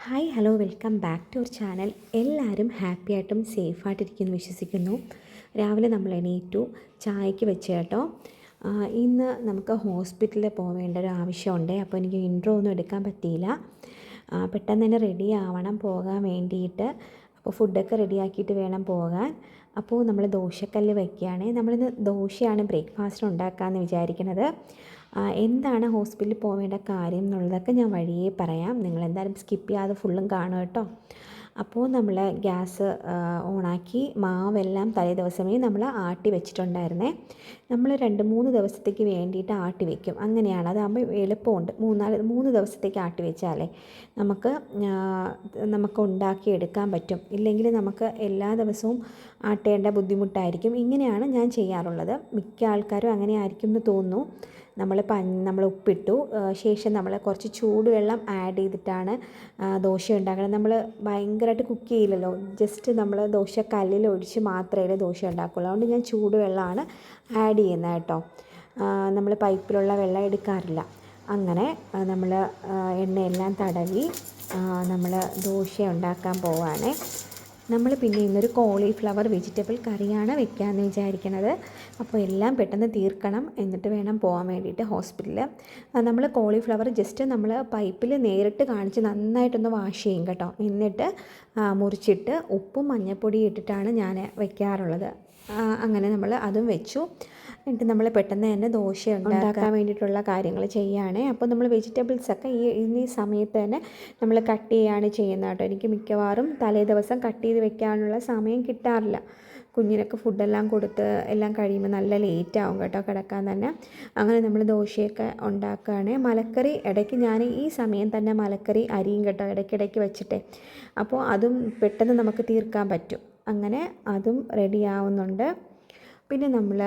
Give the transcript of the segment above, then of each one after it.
Hi hello welcome back to our channel. എല്ലാവരും happy ആയിട്ടും സേഫായിട്ടിരിക്കുന്നു വിശ്വസിക്കുന്നു. രാവിലെ നമ്മൾ എണീറ്റു, ചായക്ക് വെച്ച് കേട്ടോ. ഇന്ന് നമുക്ക് ഹോസ്പിറ്റലിൽ പോവേണ്ട ഒരു ആവശ്യമുണ്ട്. അപ്പോൾ എനിക്ക് ഇൻട്രോ ഒന്നും എടുക്കാൻ പറ്റിയില്ല. പെട്ടെന്ന് തന്നെ റെഡി ആവണം പോകാൻ വേണ്ടിയിട്ട്. അപ്പോൾ ഫുഡൊക്കെ റെഡിയാക്കിയിട്ട് വേണം പോകാൻ. അപ്പോൾ നമ്മൾ ദോശക്കല്ല് വയ്ക്കുകയാണ്. നമ്മളിന്ന് ദോശയാണ് ബ്രേക്ക്ഫാസ്റ്റിന് ഉണ്ടാക്കാമെന്ന് വിചാരിക്കുന്നത്. എന്താണ് ഹോസ്പിറ്റലിൽ പോവേണ്ട കാര്യം എന്നുള്ളതൊക്കെ ഞാൻ വഴിയേ പറയാം. നിങ്ങളെന്തായാലും സ്കിപ്പ് ചെയ്യാതെ ഫുള്ളും കാണും കേട്ടോ. അപ്പോൾ നമ്മൾ ഗ്യാസ് ഓണാക്കി മാവെല്ലാം തലേ ദിവസമേ നമ്മൾ ആട്ടി വെച്ചിട്ടുണ്ടായിരുന്നേ. നമ്മൾ 2-3 ദിവസത്തേക്ക് വേണ്ടിയിട്ട് ആട്ടി വെക്കും. അങ്ങനെയാണ്, അതാകുമ്പോൾ എളുപ്പമുണ്ട്. 3 ദിവസത്തേക്ക് ആട്ടി വെച്ചാലേ നമുക്ക് ഉണ്ടാക്കിയെടുക്കാൻ പറ്റും. ഇല്ലെങ്കിൽ നമുക്ക് എല്ലാ ദിവസവും ആട്ടേണ്ട ബുദ്ധിമുട്ടായിരിക്കും. ഇങ്ങനെയാണ് ഞാൻ ചെയ്യാറുള്ളത്. മിക്ക ആൾക്കാരും അങ്ങനെ ആയിരിക്കും എന്ന് തോന്നുന്നു. നമ്മൾ ഉപ്പിട്ടു ശേഷം നമ്മൾ കുറച്ച് ചൂടുവെള്ളം ആഡ് ചെയ്തിട്ടാണ് ദോശ ഉണ്ടാക്കുന്നത്. നമ്മൾ ഭയങ്കരമായിട്ട് കുക്ക് ചെയ്യില്ലല്ലോ, ജസ്റ്റ് നമ്മൾ ദോശ കല്ലിൽ ഒഴിച്ച് മാത്രമേ ദോശ ഉണ്ടാക്കുള്ളൂ. അതുകൊണ്ട് ഞാൻ ചൂടുവെള്ളമാണ് ആഡ് ചെയ്യുന്നത് കേട്ടോ. നമ്മൾ പൈപ്പിലുള്ള വെള്ളം എടുക്കാറില്ല. അങ്ങനെ നമ്മൾ എണ്ണയെല്ലാം തടവി നമ്മൾ ദോശ ഉണ്ടാക്കാൻ പോവുകയാണ്. നമ്മൾ പിന്നെ ഇന്നൊരു കോളിഫ്ലവർ വെജിറ്റബിൾ കറിയാണ് വെക്കാമെന്ന് വിചാരിക്കുന്നത്. അപ്പോൾ എല്ലാം പെട്ടെന്ന് തീർക്കണം, എന്നിട്ട് വേണം പോകാൻ വേണ്ടിയിട്ട് ഹോസ്പിറ്റലിൽ. നമ്മൾ കോളിഫ്ലവർ ജസ്റ്റ് നമ്മൾ പൈപ്പിൽ നേരിട്ട് കാണിച്ച് നന്നായിട്ടൊന്ന് വാഷ് ചെയ്യും കേട്ടോ. എന്നിട്ട് മുറിച്ചിട്ട് ഉപ്പും മഞ്ഞൾപ്പൊടിയും ഇട്ടിട്ടാണ് ഞാൻ വെക്കാറുള്ളത്. അങ്ങനെ നമ്മൾ അതും വെച്ചു. എന്നിട്ട് നമ്മൾ പെട്ടെന്ന് തന്നെ ദോശ ഉണ്ടാക്കാൻ വേണ്ടിയിട്ടുള്ള കാര്യങ്ങൾ ചെയ്യുകയാണ്. അപ്പോൾ നമ്മൾ വെജിറ്റബിൾസൊക്കെ ഈ സമയത്ത് തന്നെ നമ്മൾ കട്ട് ചെയ്യുകയാണ് ചെയ്യുന്നത് കേട്ടോ. എനിക്ക് മിക്കവാറും തലേ ദിവസം കട്ട് ചെയ്ത് വെക്കാനുള്ള സമയം കിട്ടാറില്ല. കുഞ്ഞിനൊക്കെ ഫുഡെല്ലാം കൊടുത്ത് എല്ലാം കഴിയുമ്പോൾ നല്ല ലേറ്റ് ആവും കേട്ടോ കിടക്കാൻ തന്നെ. അങ്ങനെ നമ്മൾ ദോശയൊക്കെ ഉണ്ടാക്കുകയാണ്. മലക്കറി ഇടയ്ക്ക് ഞാൻ ഈ സമയം തന്നെ മലക്കറി അരിയും കേട്ടോ, ഇടയ്ക്കിടയ്ക്ക് വെച്ചിട്ടേ. അപ്പോൾ അതും പെട്ടെന്ന് നമുക്ക് തീർക്കാൻ പറ്റും. അങ്ങനെ അതും റെഡി ആവുന്നുണ്ട്. പിന്നെ നമ്മൾ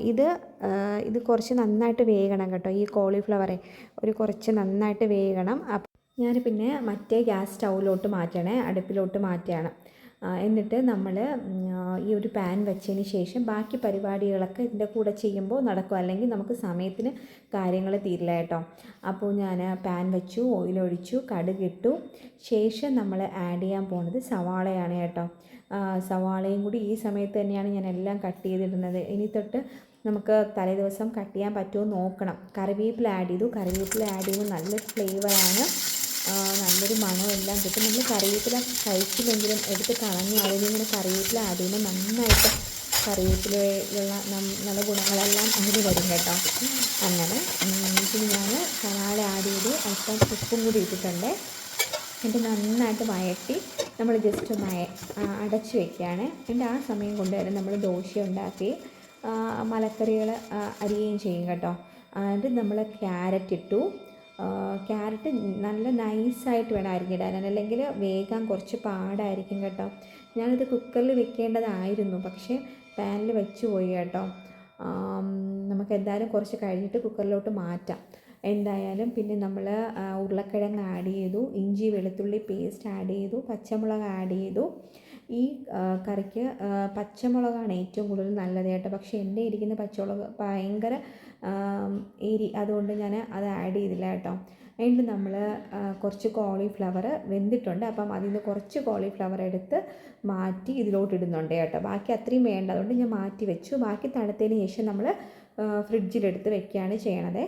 ഇത് കുറച്ച് നന്നായിട്ട് വേകണം കേട്ടോ. ഈ കോളിഫ്ലവറെ കുറച്ച് നന്നായിട്ട് വേകണം. അപ്പം ഞാൻ പിന്നെ മറ്റേ ഗ്യാസ് സ്റ്റൗവിലോട്ട് മാറ്റണേ, അടുപ്പിലോട്ട് മാറ്റുകയാണ്. എന്നിട്ട് നമ്മൾ ഈ ഒരു പാൻ വെച്ചതിന് ശേഷം ബാക്കി പരിപാടികളൊക്കെ ഇതിൻ്റെ കൂടെ ചെയ്യുമ്പോൾ നടക്കും, അല്ലെങ്കിൽ നമുക്ക് സമയത്തിന് കാര്യങ്ങൾ തീരില്ല കേട്ടോ. അപ്പോൾ ഞാൻ പാൻ വെച്ചു, ഓയിലൊഴിച്ചു, കടുകിട്ടു. ശേഷം നമ്മൾ ആഡ് ചെയ്യാൻ പോകുന്നത് സവാളയാണ് കേട്ടോ. സവാളയും കൂടി ഈ സമയത്ത് തന്നെയാണ് ഞാൻ എല്ലാം കട്ട് ചെയ്തിടുന്നത്. ഇനി തൊട്ട് നമുക്ക് തലേ ദിവസം കട്ട് ചെയ്യാൻ പറ്റുമോ നോക്കണം. കറിവേപ്പില ആഡ് ചെയ്തു. കറിവേപ്പില ആഡ് ചെയ്യുമ്പോൾ നല്ലൊരു ഫ്ലേവറാണ്, നല്ലൊരു മണമെല്ലാം കിട്ടും. നമ്മൾ കറിവേപ്പില കഴിച്ചില്ലെങ്കിലും എടുത്ത് കളഞ്ഞ് അതിലിങ്ങനെ കറിവേപ്പില ആഡ് ചെയ്യുമ്പോൾ നന്നായിട്ട് കറിവേപ്പിലയുള്ള നല്ല ഗുണങ്ങളെല്ലാം അതിൽ വരും കേട്ടോ. അങ്ങനെ പിന്നെ ഞാൻ സവാള ആഡ് ചെയ്തു, അല്പം ഉപ്പും കൂടി ഇട്ടിട്ടുണ്ട്. എന്നിട്ട് നന്നായിട്ട് വഴറ്റി നമ്മൾ ജസ്റ്റ് ഒന്ന് അടച്ച് വയ്ക്കുകയാണ്. എന്നിട്ട് ആ സമയം കൊണ്ട് തന്നെ നമ്മൾ ദോശ ഉണ്ടാക്കി മലക്കറികൾ അരിയുകയും ചെയ്യും കേട്ടോ. എന്നിട്ട് നമ്മൾ ക്യാരറ്റ് ഇട്ടു. ക്യാരറ്റ് നല്ല നൈസായിട്ട് വേണം അരിഞ്ഞിടാൻ, അല്ലെങ്കിൽ വേഗം കുറച്ച് പാടായിരിക്കും കേട്ടോ. ഞാനിത് കുക്കറിൽ വെക്കേണ്ടതായിരുന്നു, പക്ഷേ പാനിൽ വെച്ച് പോയി കേട്ടോ. നമുക്ക് എന്തായാലും കുറച്ച് കഴിഞ്ഞിട്ട് കുക്കറിലോട്ട് മാറ്റാം. എന്തായാലും പിന്നെ നമ്മൾ ഉരുളക്കിഴങ്ങ് ആഡ് ചെയ്തു, ഇഞ്ചി വെളുത്തുള്ളി പേസ്റ്റ് ആഡ് ചെയ്തു, പച്ചമുളക് ആഡ് ചെയ്തു. ഈ കറിക്ക് പച്ചമുളകാണ് ഏറ്റവും കൂടുതൽ നല്ലത് കേട്ടോ. പക്ഷേ എൻ്റെ ഇരിക്കുന്ന പച്ചമുളക് ഭയങ്കര എരി, അതുകൊണ്ട് ഞാൻ അത് ആഡ് ചെയ്തില്ല കേട്ടോ. എന്നിട്ട് നമ്മൾ കുറച്ച് കോളിഫ്ലവർ വെന്തിട്ടുണ്ട്, അപ്പം അതിൽ നിന്ന് കുറച്ച് കോളിഫ്ലവർ എടുത്ത് മാറ്റി ഇതിലോട്ട് ഇടുന്നുണ്ട് കേട്ടോ. ബാക്കി അത്രയും വേണ്ട, അതുകൊണ്ട് ഞാൻ മാറ്റി വെച്ചു. ബാക്കി തണുത്തതിന് ശേഷം നമ്മൾ ഫ്രിഡ്ജിലെടുത്ത് വെക്കുകയാണ് ചെയ്യണത്.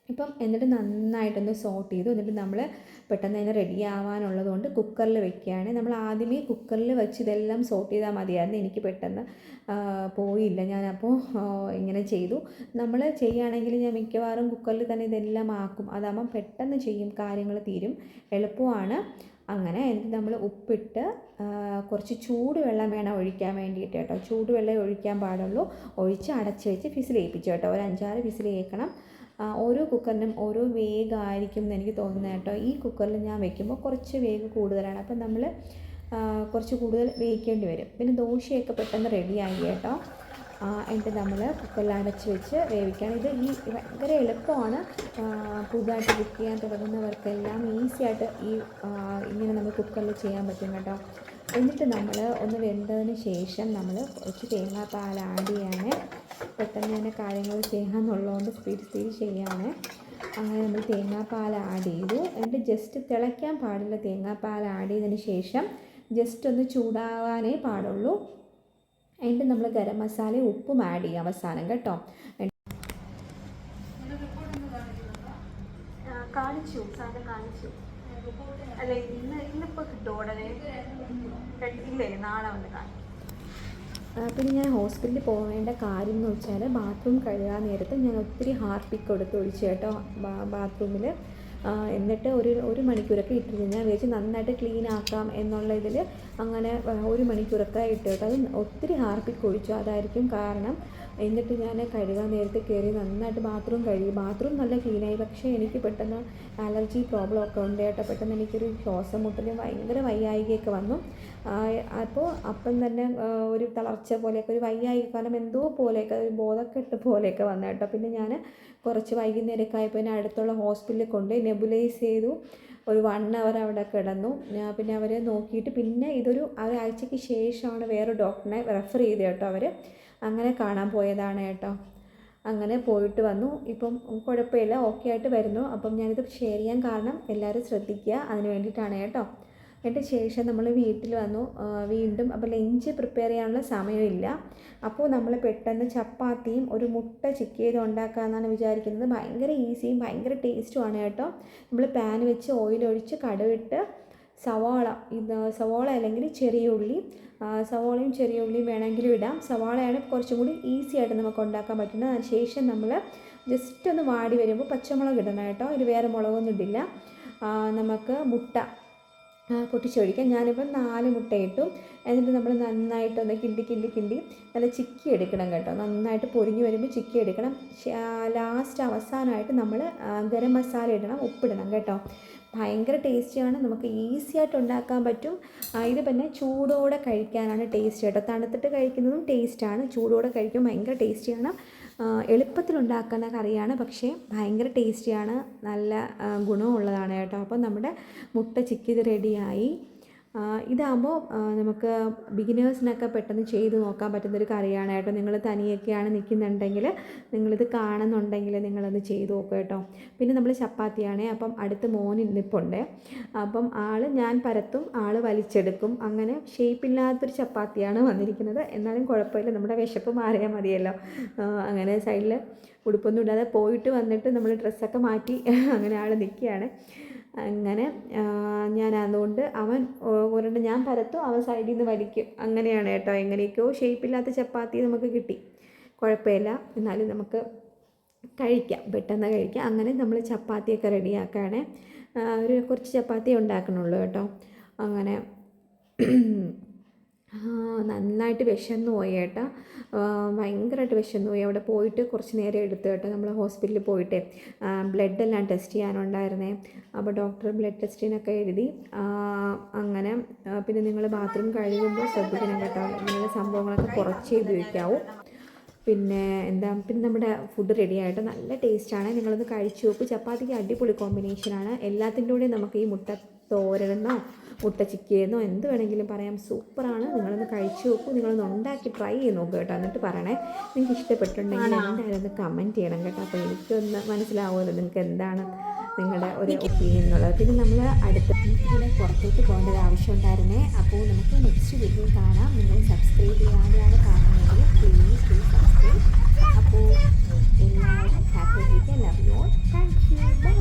ഇപ്പം എന്നിട്ട് നന്നായിട്ടൊന്ന് സോട്ട് ചെയ്തു. എന്നിട്ട് നമ്മൾ പെട്ടെന്ന് തന്നെ റെഡി ആവാനുള്ളത് കൊണ്ട് കുക്കറിൽ വെക്കുകയാണ്. നമ്മൾ ആദ്യമേ കുക്കറിൽ വെച്ച് ഇതെല്ലാം സോട്ട് ചെയ്താൽ മതിയായിരുന്നു. എനിക്ക് പെട്ടെന്ന് പോയില്ല, ഞാനപ്പോൾ ഇങ്ങനെ ചെയ്തു. നമ്മൾ ചെയ്യുകയാണെങ്കിൽ ഞാൻ മിക്കവാറും കുക്കറിൽ തന്നെ ഇതെല്ലാം ആക്കും. അതാകുമ്പം പെട്ടെന്ന് ചെയ്യും, കാര്യങ്ങൾ തീരും, എളുപ്പമാണ്. അങ്ങനെ എന്നിട്ട് നമ്മൾ ഉപ്പിട്ട് കുറച്ച് ചൂടുവെള്ളം വേണം ഒഴിക്കാൻ വേണ്ടിയിട്ട് കേട്ടോ. ചൂടുവെള്ളം ഒഴിക്കാൻ പാടുള്ളൂ. ഒഴിച്ച് അടച്ച് വെച്ച് വിസിലേൽപ്പിച്ചു കേട്ടോ. ഒരു 5-6 വിസിൽ കേൾക്കണം. ഓരോ കുക്കറിനും ഓരോ വേഗമായിരിക്കും എന്ന് എനിക്ക് തോന്നുന്നത് കേട്ടോ. ഈ കുക്കറിൽ ഞാൻ വെക്കുമ്പോൾ കുറച്ച് വേഗം കൂടുതലാണ്, അപ്പം നമ്മൾ കുറച്ച് കൂടുതൽ വേവിക്കേണ്ടി വരും. പിന്നെ ദോശയൊക്കെ പെട്ടെന്ന് റെഡിയായി കേട്ടോ. എന്നിട്ട് നമ്മൾ കുക്കറിൽ അടച്ച് വെച്ച് വേവിക്കുകയാണ്. ഇത് ഭയങ്കര എളുപ്പമാണ്. പുതുതായിട്ട് കുക്ക് ചെയ്യാൻ തുടങ്ങുന്നവർക്കെല്ലാം ഈസിയായിട്ട് ഇങ്ങനെ നമ്മൾ കുക്കറിൽ ചെയ്യാൻ പറ്റും കേട്ടോ. എന്നിട്ട് നമ്മൾ ഒന്ന് വെന്തതിന് ശേഷം നമ്മൾ കുറച്ച് തേങ്ങാപ്പാൽ ആഡ് ചെയ്യാണ്. പെട്ടെന്ന് തന്നെ കാര്യങ്ങൾ ചെയ്യാമെന്നുള്ളതുകൊണ്ട് സ്പീഡ് ചെയ്യുകയാണ്. അങ്ങനെ നമ്മൾ തേങ്ങാപ്പാൽ ആഡ് ചെയ്തു. എന്നിട്ട് ജസ്റ്റ് തിളയ്ക്കാൻ പാടില്ല. തേങ്ങാപ്പാൽ ആഡ് ചെയ്തതിന് ശേഷം ജസ്റ്റ് ഒന്ന് ചൂടാവാനേ പാടുള്ളൂ. എന്നിട്ട് നമ്മൾ ഗരം മസാലയും ഉപ്പും ആഡ് ചെയ്യുക അവസാനം കേട്ടോ. കാണിച്ചു സാധനം കാണിച്ചു. അല്ല ഇന്നിപ്പോൾ കിട്ടും ഉടനെ ഇല്ലേ, നാളെ വന്ന് കാണിക്കും. പിന്നെ ഞാൻ ഹോസ്പിറ്റലിൽ പോകേണ്ട കാര്യം എന്ന് വെച്ചാൽ ബാത്റൂം കഴുകാൻ നേരത്ത് ഞാൻ ഒത്തിരി ഹാർപ്പിക്ക് കൊടുത്ത് ഒഴിച്ചു കേട്ടോ ബാത്റൂമിൽ. എന്നിട്ട് ഒരു മണിക്കൂറൊക്കെ ഇട്ടിരുന്നു. ഞാൻ വിചാരിച്ച് നന്നായിട്ട് ക്ലീൻ ആക്കാം എന്നുള്ള ഇതിൽ അങ്ങനെ 1 മണിക്കൂറൊക്കെ ഇട്ട് കേട്ടോ. അത് ഒത്തിരി ഹാർപ്പിക്ക് ഒഴിച്ചു, അതായിരിക്കും കാരണം. എന്നിട്ട് ഞാൻ കഴുകാൻ നേരത്തെ കയറി നന്നായിട്ട് ബാത്റൂം കഴുകി. ബാത്റൂം നല്ല ക്ലീനായി. പക്ഷേ എനിക്ക് പെട്ടെന്ന് അലർജി പ്രോബ്ലം ഒക്കെ ഉണ്ട് കേട്ടോ. പെട്ടെന്ന് എനിക്കൊരു ശ്വാസം മുട്ടലും ഭയങ്കര വയ്യായികയൊക്കെ വന്നു. അപ്പം തന്നെ ഒരു തളർച്ച പോലെയൊക്കെ, ഒരു വയ്യായിക, കാരണം എന്തോ പോലെയൊക്കെ ഒരു ബോധക്കെട്ട് പോലെയൊക്കെ വന്നു കേട്ടോ. പിന്നെ ഞാൻ കുറച്ച് വൈകുന്നേരമൊക്കെ ആയപ്പോൾ എന്നെ അടുത്തുള്ള ഹോസ്പിറ്റലിൽ കൊണ്ട് നെബുലൈസ് ചെയ്തു. ഒരു 1 അവർ അവിടെ കിടന്നു. പിന്നെ അവർ നോക്കിയിട്ട് പിന്നെ ഇതൊരു ഒരാഴ്ചയ്ക്ക് ശേഷമാണ് വേറെ ഡോക്ടറിനെ റെഫർ ചെയ്ത് കേട്ടോ അവർ. അങ്ങനെ കാണാൻ പോയതാണ് കേട്ടോ. അങ്ങനെ പോയിട്ട് വന്നു. ഇപ്പം കുഴപ്പമില്ല, ഓക്കെ ആയിട്ട് വരുന്നു. അപ്പം ഞാനിത് ഷെയർ ചെയ്യാൻ കാരണം എല്ലാവരും ശ്രദ്ധിക്കുക, അതിന് വേണ്ടിയിട്ടാണ് കേട്ടോ. എന്നിട്ട് ശേഷം നമ്മൾ വീട്ടിൽ വന്നു വീണ്ടും. അപ്പോൾ ലഞ്ച് പ്രിപ്പയർ ചെയ്യാനുള്ള സമയമില്ല. അപ്പോൾ നമ്മൾ പെട്ടെന്ന് ചപ്പാത്തിയും ഒരു മുട്ട ചിക്കി ചെയ്ത് ഉണ്ടാക്കാമെന്നാണ് വിചാരിക്കുന്നത്. ഭയങ്കര ഈസിയും ഭയങ്കര ടേസ്റ്റുമാണ് കേട്ടോ. നമ്മൾ പാൻ വെച്ച് ഓയിലൊഴിച്ച് കടുവിട്ട് സവാള അല്ലെങ്കിൽ ചെറിയ ഉള്ളി, സവാളയും ചെറിയ ഉള്ളിയും വേണമെങ്കിലും ഇടാം. സവാളയാണ് കുറച്ചും കൂടി ഈസി ആയിട്ട് നമുക്ക് ഉണ്ടാക്കാൻ പറ്റുന്നത്. അതിന് ശേഷം നമ്മൾ ജസ്റ്റ് ഒന്ന് വാടി വരുമ്പോൾ പച്ചമുളക് ഇടണം കേട്ടോ. ഇത് വേറെ മുളകൊന്നും ഇടില്ല. നമുക്ക് മുട്ട പൊട്ടിച്ചൊഴിക്കാം. ഞാനിപ്പോൾ 4 മുട്ട ഇട്ടു. എന്നിട്ട് നമ്മൾ നന്നായിട്ടൊന്ന് കിണ്ടി നല്ല ചിക്കി എടുക്കണം കേട്ടോ. നന്നായിട്ട് പൊരിഞ്ഞ് വരുമ്പോൾ ചിക്കി എടുക്കണം. ലാസ്റ്റ് അവസാനമായിട്ട് നമ്മൾ ഗരം മസാല ഇടണം, ഉപ്പിടണം കേട്ടോ. ഭയങ്കര ടേസ്റ്റിയാണ്, നമുക്ക് ഈസി ആയിട്ട് ഉണ്ടാക്കാൻ പറ്റും. ഇത് പിന്നെ ചൂടോടെ കഴിക്കാനാണ് ടേസ്റ്റ് കേട്ടോ. തണുത്തിട്ട് കഴിക്കുന്നതും ടേസ്റ്റാണ്, ചൂടോടെ കഴിക്കുമ്പോൾ ഭയങ്കര ടേസ്റ്റിയാണ്. എളുപ്പത്തിലുണ്ടാക്കുന്ന കറിയാണ്, പക്ഷേ ഭയങ്കര ടേസ്റ്റിയാണ്, നല്ല ഗുണമുള്ളതാണ് കേട്ടോ. അപ്പം നമ്മുടെ മുട്ട ചിക്കിയത് റെഡിയായി. ഇതാകുമ്പോൾ നമുക്ക് ബിഗിനേഴ്സിനൊക്കെ പെട്ടെന്ന് ചെയ്ത് നോക്കാൻ പറ്റുന്നൊരു കറിയാണ് കേട്ടോ. നിങ്ങൾ തനിയൊക്കെയാണ് നിൽക്കുന്നുണ്ടെങ്കിൽ, നിങ്ങളിത് കാണുന്നുണ്ടെങ്കിൽ നിങ്ങളത് ചെയ്ത് നോക്കുക കേട്ടോ. പിന്നെ നമ്മൾ ചപ്പാത്തിയാണ്. അപ്പം അടുത്ത് മോന് നിൽപ്പുണ്ട്. അപ്പം ഞാൻ പരത്തും, വലിച്ചെടുക്കും. അങ്ങനെ ഷേപ്പില്ലാത്തൊരു ചപ്പാത്തിയാണ് വന്നിരിക്കുന്നത്. എന്നാലും കുഴപ്പമില്ല, നമ്മുടെ വിശപ്പ് മാറിയാൽ മതിയല്ലോ. അങ്ങനെ സൈഡിൽ ഉടുപ്പൊന്നും ഇടാതെ പോയിട്ട് വന്നിട്ട് നമ്മൾ ഡ്രസ്സൊക്കെ മാറ്റി അങ്ങനെ നിൽക്കുകയാണ്. അങ്ങനെ ഞാൻ അതുകൊണ്ട് അവൻ ഒരെണ്ണം ഞാൻ പരത്തും, അവൻ സൈഡിൽ നിന്ന് വലിക്കും. അങ്ങനെയാണ് കേട്ടോ. എങ്ങനെയൊക്കെയോ ഷേപ്പില്ലാത്ത ചപ്പാത്തി നമുക്ക് കിട്ടി, കുഴപ്പമില്ല. എന്നാലും നമുക്ക് കഴിക്കാം, പെട്ടെന്ന് കഴിക്കാം. അങ്ങനെ നമ്മൾ ചപ്പാത്തിയൊക്കെ റെഡിയാക്കുകയാണ്. കുറച്ച് ചപ്പാത്തി ഉണ്ടാക്കണുള്ളൂ കേട്ടോ. അങ്ങനെ നന്നായിട്ട് വിശന്നു പോയി കേട്ടോ. ഭയങ്കരമായിട്ട് വിശന്നു പോയി. അവിടെ പോയിട്ട് കുറച്ച് നേരം എടുത്തു കേട്ടോ. നമ്മൾ ഹോസ്പിറ്റലിൽ പോയിട്ട് ബ്ലഡെല്ലാം ടെസ്റ്റ് ചെയ്യാനുണ്ടായിരുന്നേ. അപ്പോൾ ഡോക്ടർ ബ്ലഡ് ടെസ്റ്റിനൊക്കെ എഴുതി. അങ്ങനെ പിന്നെ നിങ്ങൾ ബാത്റൂം കഴുകുമ്പോൾ ശ്രദ്ധിക്കണം കേട്ടോ. ഇങ്ങനെയുള്ള സംഭവങ്ങളൊക്കെ കുറച്ചേ ഉപയോഗിക്കാവൂ. പിന്നെ നമ്മുടെ ഫുഡ് റെഡി ആയിട്ട് നല്ല ടേസ്റ്റാണ്. നിങ്ങളൊന്ന് കഴിച്ചു നോക്കൂ. ചപ്പാത്തിക്ക് അടിപൊളി കോമ്പിനേഷനാണ്. എല്ലാത്തിൻ്റെ കൂടെയും നമുക്ക് ഈ മുട്ട തോരനെന്നോ മുട്ട ചിക്കിയെന്നോ എന്ത് വേണമെങ്കിലും പറയാം, സൂപ്പറാണ്. നിങ്ങളൊന്ന് കഴിച്ചു നോക്കൂ, നിങ്ങളൊന്ന് ഉണ്ടാക്കി ട്രൈ ചെയ്ത് നോക്കുക കേട്ടോ. എന്നിട്ട് പറയണേ, നിങ്ങൾക്ക് ഇഷ്ടപ്പെട്ടിട്ടുണ്ടെങ്കിൽ എന്തായാലും ഒന്ന് കമൻറ്റ് ചെയ്യണം കേട്ടോ. അപ്പോൾ എനിക്കൊന്ന് മനസ്സിലാവുമല്ലോ നിങ്ങൾക്ക് എന്താണ് നിങ്ങളുടെ ഒരു ഒപ്പീനിയൻ എന്നുള്ളത്. പിന്നെ നമ്മൾ ഇതിനെ പുറത്തോട്ട് പോകേണ്ട ഒരു ആവശ്യം ഉണ്ടായിരുന്നേ. അപ്പോൾ നമുക്ക് നെക്സ്റ്റ് വീഡിയോ കാണാം. നിങ്ങൾ സബ്സ്ക്രൈബ് ചെയ്യാതെയാണ് കാണുന്നതെങ്കിൽ പ്ലീസ് സബ്സ്ക്രൈബ്. അപ്പോൾ എല്ലാവരും ഹാപ്പി ആയിരിക്കും. Love you all. Thank you. By.